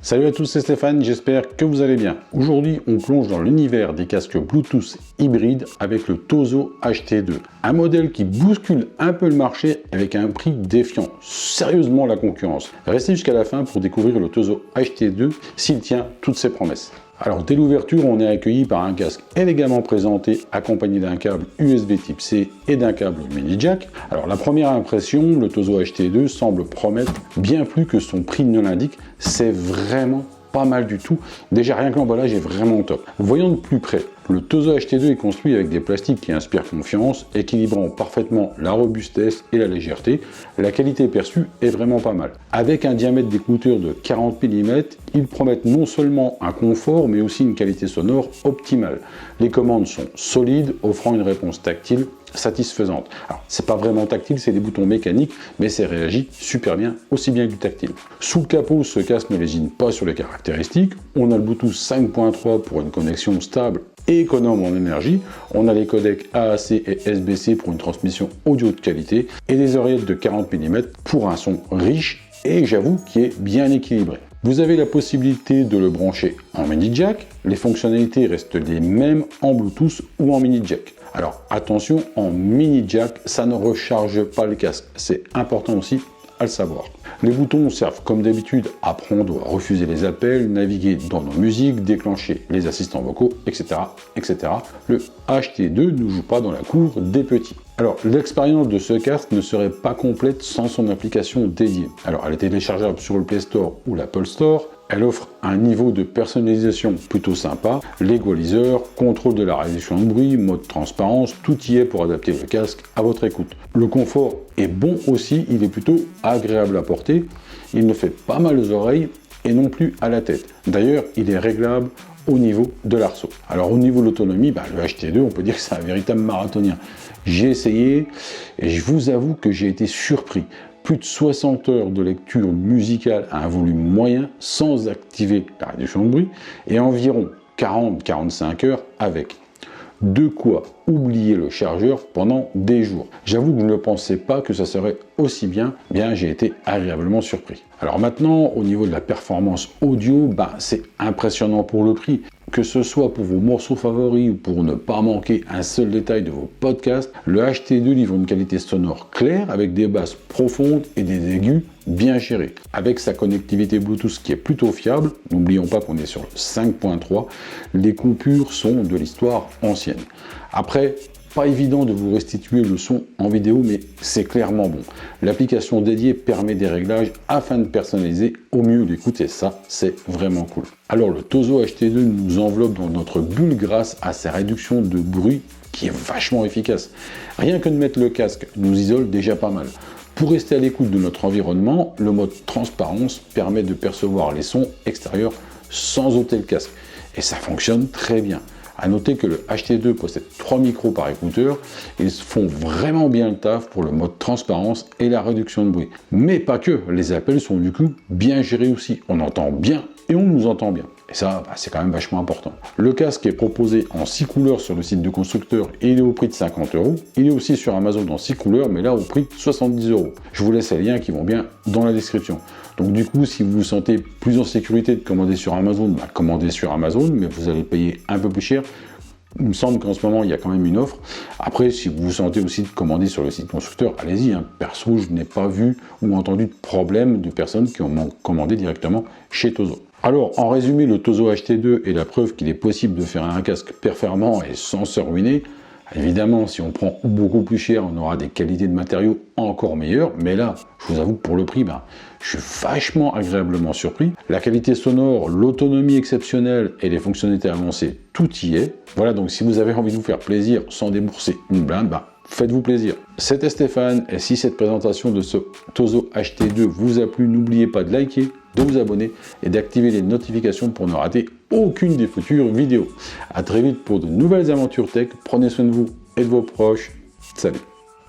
Salut à tous, c'est Stéphane, j'espère que vous allez bien. Aujourd'hui, on plonge dans l'univers des casques Bluetooth hybrides avec le Tozo HT2. Un modèle qui bouscule un peu le marché avec un prix défiant sérieusement la concurrence. Restez jusqu'à la fin pour découvrir le Tozo HT2 s'il tient toutes ses promesses. Alors dès l'ouverture, on est accueilli par un casque élégamment présenté, accompagné d'un câble USB type C et d'un câble mini jack. Alors la première impression, le Tozo HT2 semble promettre bien plus que son prix ne l'indique. C'est vraiment pas mal du tout. Déjà rien que l'emballage est vraiment top. Voyons de plus près. Le Tozo HT2 est construit avec des plastiques qui inspirent confiance, équilibrant parfaitement la robustesse et la légèreté. La qualité perçue est vraiment pas mal. Avec un diamètre d'écouteur de 40 mm, ils promettent non seulement un confort, mais aussi une qualité sonore optimale. Les commandes sont solides, offrant une réponse tactile satisfaisante. Alors, c'est pas vraiment tactile, c'est des boutons mécaniques, mais ça réagit super bien, aussi bien que du tactile. Sous le capot, ce casque ne lésine pas sur les caractéristiques. On a le Bluetooth 5.3 pour une connexion stable et économe en énergie. On a les codecs AAC et SBC pour une transmission audio de qualité et des oreillettes de 40 mm pour un son riche et j'avoue qui est bien équilibré. Vous avez la possibilité de le brancher en mini jack. Les fonctionnalités restent les mêmes en Bluetooth ou en mini jack. Alors attention, en mini jack, ça ne recharge pas le casque. C'est important aussi à le savoir. Les boutons servent comme d'habitude à prendre ou à refuser les appels, naviguer dans nos musiques, déclencher les assistants vocaux, etc. etc. Le HT2 ne joue pas dans la cour des petits. Alors l'expérience de ce casque ne serait pas complète sans son application dédiée. Alors elle est téléchargeable sur le Play Store ou l'Apple Store. Elle offre un niveau de personnalisation plutôt sympa, l'égaliseur, contrôle de la réduction de bruit, mode transparence, tout y est pour adapter le casque à votre écoute. Le confort est bon aussi, il est plutôt agréable à porter, il ne fait pas mal aux oreilles et non plus à la tête. D'ailleurs, il est réglable au niveau de l'arceau. Alors au niveau de l'autonomie, le HT2, on peut dire que c'est un véritable marathonien. J'ai essayé et je vous avoue que j'ai été surpris. Plus de 60 heures de lecture musicale à un volume moyen sans activer la réduction de bruit et environ 40-45 heures avec. De quoi oublier le chargeur pendant des jours. J'avoue que je ne pensais pas que ça serait aussi bien. J'ai été agréablement surpris. Alors maintenant, au niveau de la performance audio, c'est impressionnant pour le prix. Que ce soit pour vos morceaux favoris ou pour ne pas manquer un seul détail de vos podcasts, le HT2 livre une qualité sonore claire avec des basses profondes et des aigus bien gérés. Avec sa connectivité Bluetooth qui est plutôt fiable, n'oublions pas qu'on est sur le 5.3, les coupures sont de l'histoire ancienne. Après, pas évident de vous restituer le son en vidéo, mais c'est clairement bon. L'application dédiée permet des réglages afin de personnaliser au mieux l'écoute et ça, c'est vraiment cool. Alors le Tozo HT2 nous enveloppe dans notre bulle grâce à sa réduction de bruit qui est vachement efficace. Rien que de mettre le casque nous isole déjà pas mal. Pour rester à l'écoute de notre environnement, le mode transparence permet de percevoir les sons extérieurs sans ôter le casque. Et ça fonctionne très bien. A noter que le HT2 possède 3 micros par écouteur, ils font vraiment bien le taf pour le mode transparence et la réduction de bruit. Mais pas que, les appels sont du coup bien gérés aussi, on entend bien et on nous entend bien. Et ça, c'est quand même vachement important. Le casque est proposé en 6 couleurs sur le site du constructeur et il est au prix de 50 €. Il est aussi sur Amazon dans 6 couleurs, mais là au prix de 70 €. Je vous laisse les liens qui vont bien dans la description. Donc du coup, si vous vous sentez plus en sécurité de commander sur Amazon, commandez sur Amazon, mais vous allez payer un peu plus cher. Il me semble qu'en ce moment, il y a quand même une offre. Après, si vous vous sentez aussi de commander sur le site constructeur, allez-y. Perso, je n'ai pas vu ou entendu de problème de personnes qui ont commandé directement chez Tozo. Alors, en résumé, le Tozo HT2 est la preuve qu'il est possible de faire un casque performant et sans se ruiner. Évidemment, si on prend beaucoup plus cher, on aura des qualités de matériaux encore meilleures. Mais là, je vous avoue que pour le prix, je suis vachement agréablement surpris. La qualité sonore, l'autonomie exceptionnelle et les fonctionnalités avancées, tout y est. Voilà, donc si vous avez envie de vous faire plaisir sans débourser une blinde, faites-vous plaisir. C'était Stéphane, et si cette présentation de ce Tozo HT2 vous a plu, n'oubliez pas de liker, de vous abonner et d'activer les notifications pour ne rater aucune des futures vidéos. A très vite pour de nouvelles aventures tech, prenez soin de vous et de vos proches. Salut!